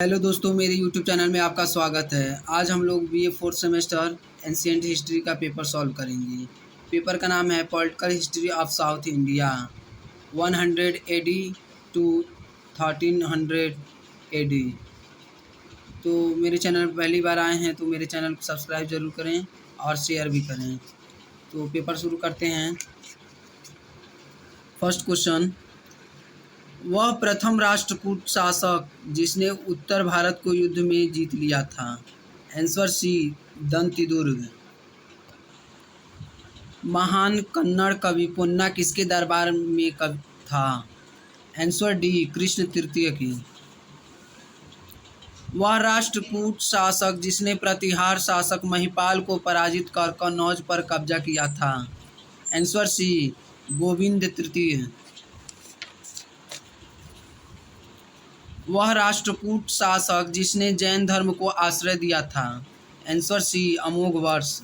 Hello दोस्तों, मेरे YouTube channel में आपका स्वागत है। आज हम लोग BA fourth semester ancient history का पेपर सॉल्व करेंगे। पेपर का नाम है political history of South India 100 AD to 1300 AD। तो मेरे चैनल पर पहली बार आए हैं तो मेरे चैनल को सब्सक्राइब ज़रूर करें और शेयर भी करें। तो पेपर शुरू करते हैं। फर्स्ट क्वेश्चन, वह प्रथम राष्ट्रकूट शासक जिसने उत्तर भारत को युद्ध में जीत लिया था। Answer C, Dantidurga. महान कन्नड़ कवि पोन्ना किसके दरबार में कवि था। आंसर डी, कृष्ण तृतीय की। वह राष्ट्रकूट शासक जिसने प्रतिहार शासक महिपाल को पराजित कर कन्नौज पर कब्जा किया था। आंसर सी, गोविंद तृतीय। वह राष्ट्रकूट शासक जिसने जैन धर्म को आश्रय दिया था। Answer C, Amoghavarsha.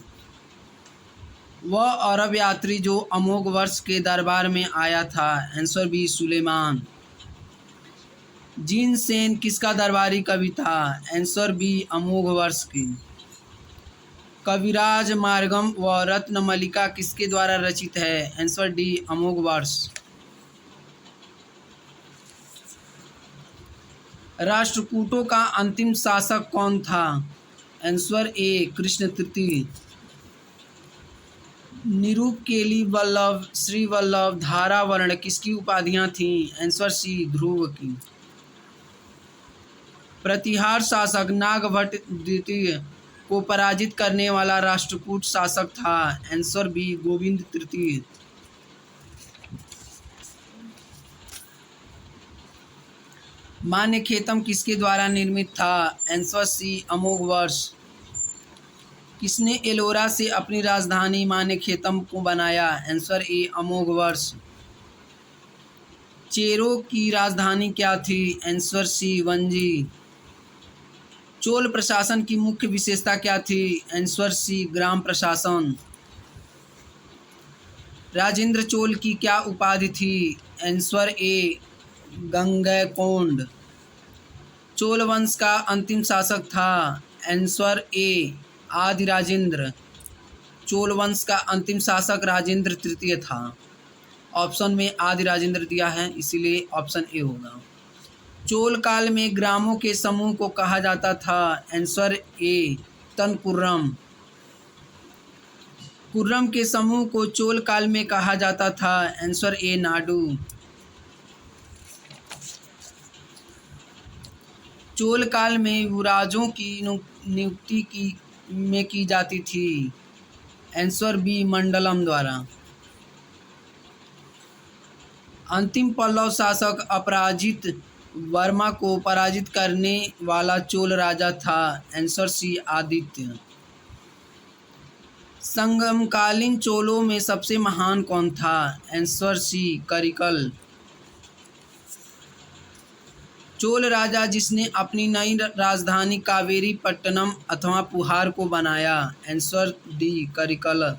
वह अरब यात्री जो अमोघवर्ष के दरबार में आया था। Answer B, Sulaiman. Jinasena किसका दरबारी कवि था। आंसर बी, अमोघवर्ष की। कविराज मार्गम व रत्नमलिका किसके द्वारा रचित है। Answer D, Amoghavarsha. राष्ट्रकूटों का अंतिम शासक कौन था। आंसर ए, कृष्ण तृतीय। निरूप, केली वल्लभ, श्री वल्लभ, धारावर्ण किसकी उपाधियां थीं। आंसर सी, ध्रुव की। प्रतिहार शासक नागभट्ट द्वितीय को पराजित करने वाला राष्ट्रकूट शासक था। आंसर बी, गोविंद तृतीय। मान्यखेतम किसके द्वारा निर्मित था। Answer C, Amoghavarsha. किसने एलोरा से अपनी राजधानी मान्यखेतम को बनाया। Answer A, Amoghavarsha. चेरों की राजधानी क्या थी। आंसर सी, वंजी। चोल प्रशासन की मुख्य विशेषता क्या थी। आंसर सी, ग्राम प्रशासन। राजेंद्र चोल की क्या उपाधि थी। Answer A, Gangaikonda. चोल वंश का अंतिम शासक था। आंसर ए, आदि राजेंद्र। चोल वंश का अंतिम शासक राजेंद्र तृतीय था। ऑप्शन में आदि राजेंद्र दिया है, इसीलिए ऑप्शन ए होगा। चोल काल में ग्रामों के समूह को कहा जाता था। आंसर ए, तनकुर्रम। कुर्रम के समूह को चोल काल में कहा जाता था। आंसर ए, नाडु। चोल काल में युवराजों की नियुक्ति की जाती थी। आंसर बी, मंडलम द्वारा। अंतिम पल्लव शासक अपराजित वर्मा को पराजित करने वाला चोल राजा था। आंसर सी, आदित्य। संगमकालीन चोलों में सबसे महान कौन था। Answer C, Karikal. चोल राजा जिसने अपनी नई राजधानी कावेरी पट्टनम अथवा पुहार को बनाया। Answer D, Karikal.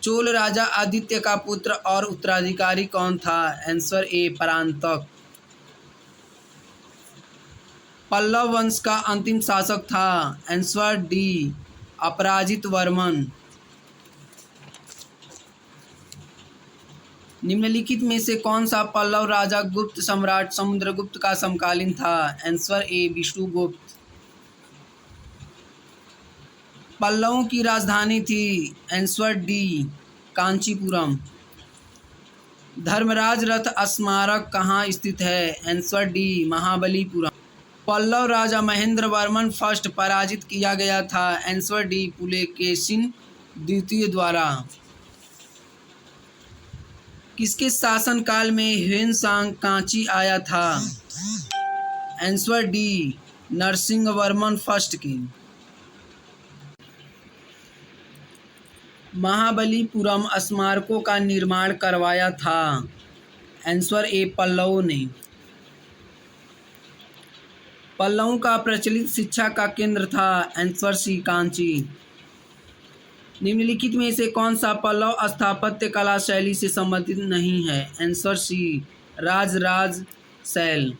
चोल राजा आदित्य का पुत्र और उत्तराधिकारी कौन था। आंसर ए, परांतक। पल्लव वंश का अंतिम शासक था। आंसर डी, अपराजित वर्मन। निम्नलिखित में से कौन सा पल्लव राजा गुप्त सम्राट समुद्रगुप्त का समकालीन था। आंसर ए, विष्णुगुप्त। पल्लवों की राजधानी थी। Answer D, Kanchipuram. धर्मराज रथ स्मारक कहाँ स्थित है। Answer D, Mahabalipuram. पल्लव राजा महेंद्र वर्मन फर्स्ट पराजित किया गया था। आंसर डी, पुलकेशिन द्वितीय द्वारा। किसके शासनकाल में ह्वेनसांग कांची आया था। आंसर डी, नरसिंहवर्मन फर्स्ट की। महाबलीपुरम स्मारकों का निर्माण करवाया था। आंसर ए, पल्लवों ने। पल्लवों का प्रचलित शिक्षा का केंद्र था। Answer C, Kanchi. निम्नलिखित में से कौन सा पल्लव स्थापत्य कला शैली से संबंधित नहीं है। आंसर सी, राजराज शैल।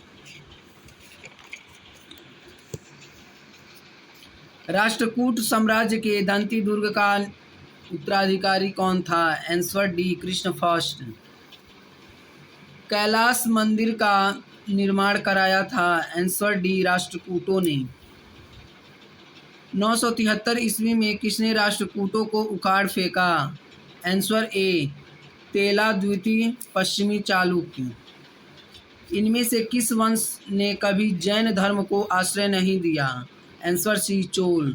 राष्ट्रकूट साम्राज्य के दंती दुर्ग का उत्तराधिकारी कौन था? Answer D Krishna first. Kailash मंदिर का निर्माण कराया था? आंसर डी राष्ट्रकूटों ने। 973 ईस्वी में किसने राष्ट्रकूटों को उखाड़ फेंका? आंसर ए तेला द्वितीय पश्चिमी चालुक्य। इनमें से किस वंश ने कभी जैन धर्म को आश्रय नहीं दिया? Answer C Chola.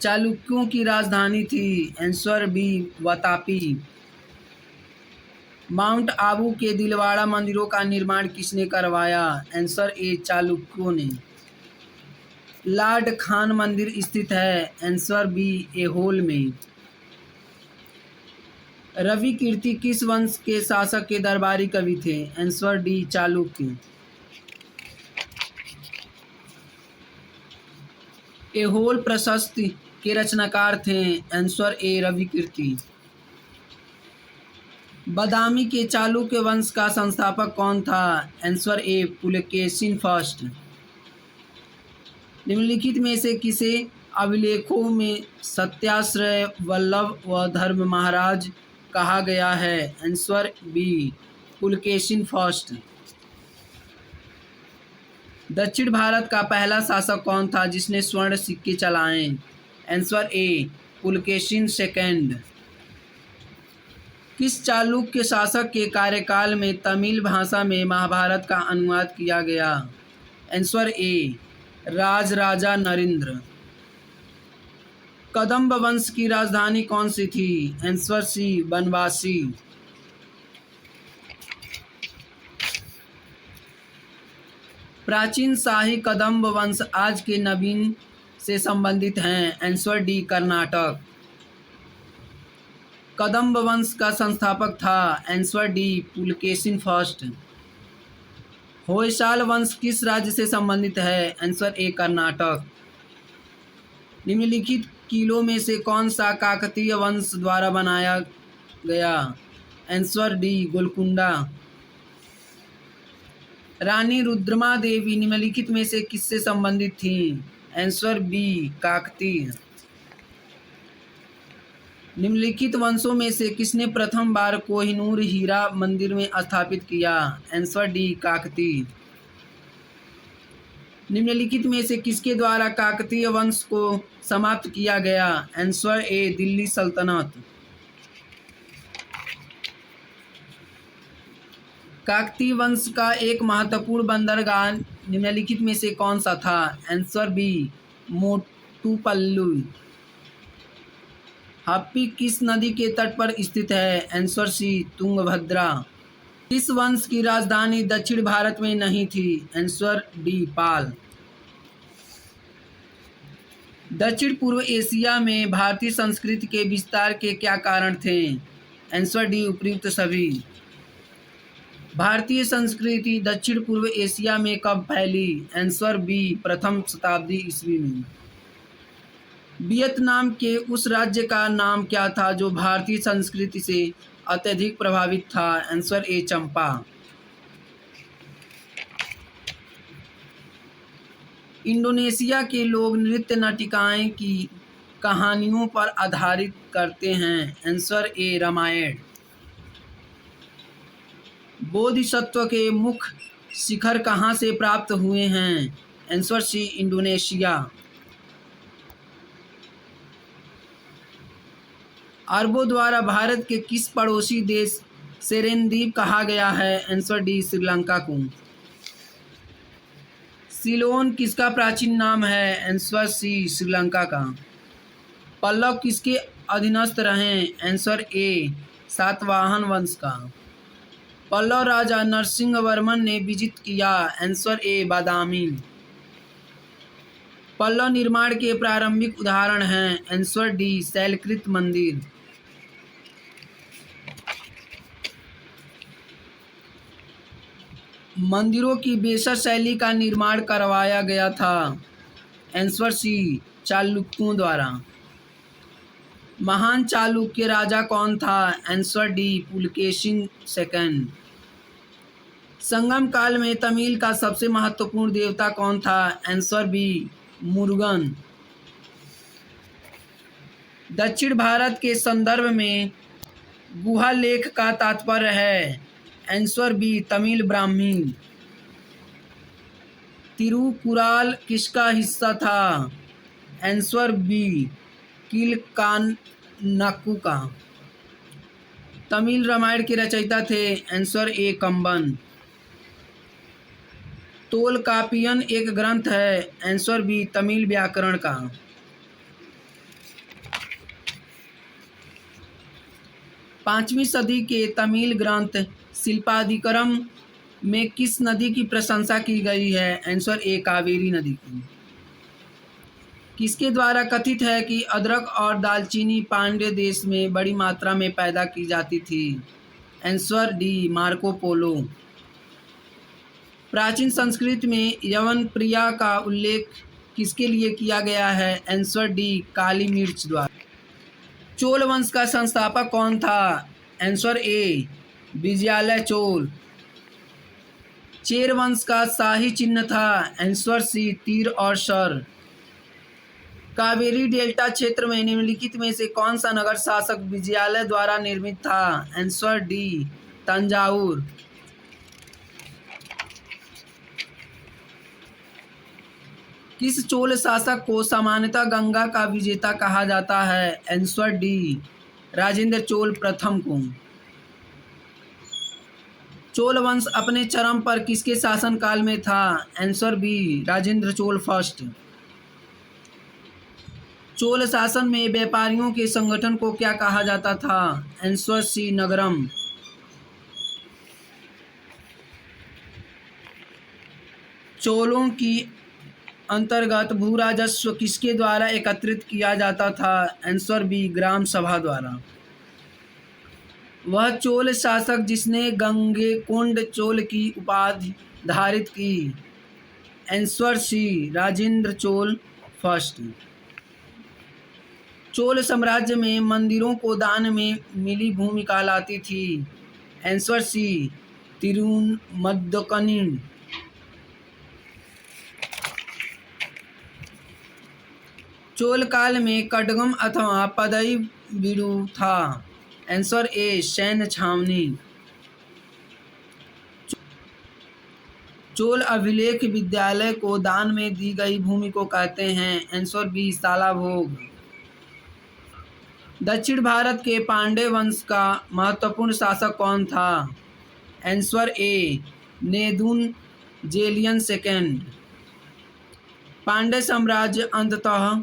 चालुक्यों की राजधानी थी? Answer B Vatapi. Mount Abu के दिलवाड़ा मंदिरों का निर्माण किसने करवाया? आंसर ए चालुक्यों ने। लार्ड खान मंदिर स्थित है? आंसर बी ऐहोल में। रवि कीर्ति किस वंश के शासक के दरबारी कवि थे? Answer D Chalukya. ऐहोल प्रशस्ति के रचनाकार थे? आंसर ए रवि कीर्ति। बादामी के चालुक्य वंश का संस्थापक कौन था? आंसर ए पुलकेशिन फर्स्ट। निम्नलिखित में से किसे अभिलेखों में सत्याश्रय वल्लभ व धर्म महाराज कहा गया है? Answer B Pulakeshin first. दक्षिण भारत का पहला शासक कौन था जिसने स्वर्ण सिक्के चलाए? Answer A Pulakeshin second. किस चालुक्य शासक के कार्यकाल में तमिल भाषा में महाभारत का अनुवाद किया गया? Answer A Rajaraja Narendra. कदंब वंश की राजधानी कौन सी थी? Answer C Banavasi. प्राचीन शाही कदंब वंश आज के नवीन से संबंधित हैं? Answer D Karnataka. कदंब वंश का संस्थापक था? Answer D Pulakeshin first. Hoysala वंश किस राज्य से संबंधित है? Answer A Karnataka. निम्नलिखित किलों में से कौन सा काकतीय वंश द्वारा बनाया गया? Answer D Golconda. रानी रुद्रमा देवी निम्नलिखित में से किससे संबंधित थीं? Answer B Kakatiya. निम्नलिखित वंशों में से किसने प्रथम बार कोहिनूर हीरा मंदिर में स्थापित किया? Answer D Kakatiya. निम्नलिखित में से किसके द्वारा काकतीय वंश को समाप्त किया गया? आंसर ए दिल्ली सल्तनत। काकतीय वंश का एक महत्वपूर्ण बंदरगाह निम्नलिखित में से कौन सा था? Answer B Motupalli. हम्पी किस नदी के तट पर स्थित है? Answer C Tungabhadra. किस वंश की राजधानी दक्षिण भारत में नहीं थी? Answer D Pala. दक्षिण पूर्व एशिया में भारतीय संस्कृति के विस्तार के क्या कारण थे? आंसर डी उपयुक्त सभी। भारतीय संस्कृति दक्षिण पूर्व एशिया में कब फैली? आंसर बी प्रथम शताब्दी ईस्वी में। वियतनाम के उस राज्य का नाम क्या था जो भारतीय संस्कृति से अत्यधिक प्रभावित था? आंसर ए चंपा। इंडोनेशिया के लोग नृत्य नाटिकाएं की कहानियों पर आधारित करते हैं? Answer A Ramayan. बोधिसत्व के मुख्य शिखर कहाँ से प्राप्त हुए हैं? Answer C Indonesia. अरबों द्वारा भारत के किस पड़ोसी देश सेरेनद्वीप कहा गया है? आंसर डी श्रीलंका को। सिलोन किसका प्राचीन नाम है? आंसर सी श्रीलंका का। पल्लव किसके अधीनस्थ रहे? आंसर ए सातवाहन वंश का। पल्लव राजा नरसिंहवर्मन ने विजित किया? आंसर ए बादामी। पल्लव निर्माण के प्रारंभिक उदाहरण हैं? आंसर डी शैलकृत मंदिर। मंदिरों की बेसर शैली का निर्माण करवाया गया था? आंसर सी चालुक्यों द्वारा। महान चालुक्य राजा कौन था? Answer D Pulakeshin second. Sangam काल में तमिल का सबसे महत्वपूर्ण देवता कौन था? Answer B Murugan. दक्षिण भारत के संदर्भ में गुहा लेख का तात्पर्य है? Answer B Tamil Brahmi. तिरुकुराल किसका हिस्सा था? आंसर बी किलकान्नाकू का। तमिल रामायण के रचयिता थे? Answer A कंबन। तोलकापियन एक ग्रंथ है? आंसर बी तमिल व्याकरण का। 5वीं सदी के तमिल ग्रंथ शिल्पादिकरम में किस नदी की प्रशंसा की गई है? आंसर ए कावेरी नदी की। किसके द्वारा कथित है कि अदरक और दालचीनी पांड्य देश में बड़ी मात्रा में पैदा की जाती थी? Answer D Marco Polo. प्राचीन संस्कृत में यवन प्रिया का उल्लेख किसके लिए किया गया है? आंसर डी काली मिर्च द्वारा। चोल वंश का संस्थापक कौन था? Answer A Vijayalaya Chola. चेर वंश का शाही चिन्ह था? आंसर सी तीर और सर। कावेरी डेल्टा क्षेत्र में निम्नलिखित में से कौन सा नगर शासक विजयालय द्वारा निर्मित था? Answer D Thanjavur. किस चोल शासक को सामान्यतः गंगा का विजेता कहा जाता है? आंसर डी राजेंद्र चोल प्रथम को। चोल वंश अपने चरम पर किसके शासनकाल में था? Answer B Rajendra Chola first. Chola शासन में व्यापारियों के संगठन को क्या कहा जाता था? आंसर सी नगरम। चोलों की अंतर्गत भू राजस्व किसके द्वारा एकत्रित किया जाता था? आंसर बी ग्राम सभा द्वारा। वह चोल शासक जिसने गंगेकोंड चोल की उपाधि धारित की? Answer C Rajendra Chola first. Chola साम्राज्य में मंदिरों को दान में मिली भूमि कहलाती थी? आंसर सी तिरुमद्दकनी। चोल काल में कडगम अथवा पदई बीड़ू था? आंसर ए सैन्य छावनी। चोल अभिलेख विद्यालय को दान में दी गई भूमि को कहते हैं? आंसर बी सालाभोग। दक्षिण भारत के पांड्य वंश का महत्वपूर्ण शासक कौन था? Answer A Nedunjeliyan second. Pandya साम्राज्य अंततः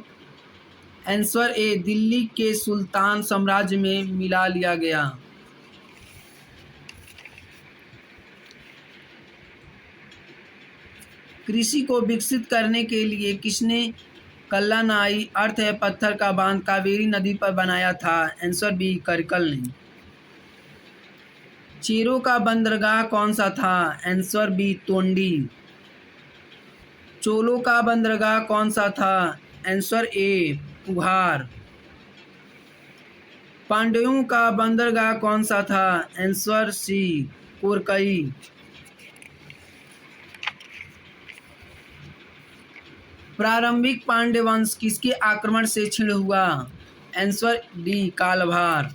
आंसर ए दिल्ली के सुल्तान साम्राज्य में मिला लिया गया। कृषि को विकसित करने के लिए किसने कल्लानाई अर्थ है पत्थर का बांध कावेरी नदी पर बनाया था? आंसर बी करकल ने। चेरों का बंदरगाह कौन सा था? आंसर बी तोंडी। चोलों का बंदरगाह कौन सा था? आंसर ए पुहार। पांड्यों का बंदरगाह कौन सा था? Answer C Korkai. प्रारंभिक पांड्य वंश किसके आक्रमण से क्षीण हुआ? Answer D कालभार।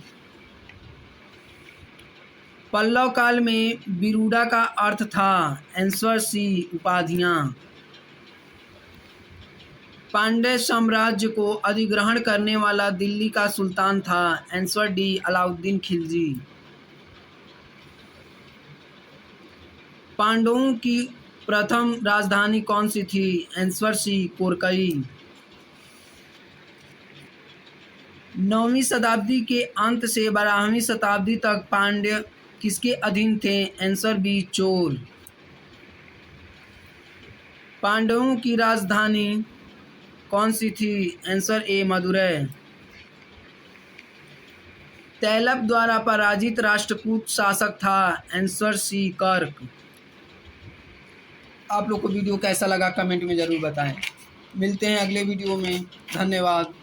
पल्लव काल में बिरूडा का अर्थ था? आंसर सी उपाधियां। पांड्य साम्राज्य को अधिग्रहण करने वाला दिल्ली का सुल्तान था? Answer D Alauddin Khilji. पांडवों की प्रथम राजधानी कौन सी थी? Answer C Korkai. 9वीं शताब्दी के अंत से 12वीं शताब्दी तक पांड्य किसके अधीन थे? Answer B Chola. पांडवों की राजधानी कौन सी थी? Answer A Madurai. तैलप द्वारा पराजित राष्ट्रकूट शासक था? आंसर सी कर्क। आप लोग को वीडियो कैसा लगा कमेंट में ज़रूर बताएं। मिलते हैं अगले वीडियो में। धन्यवाद।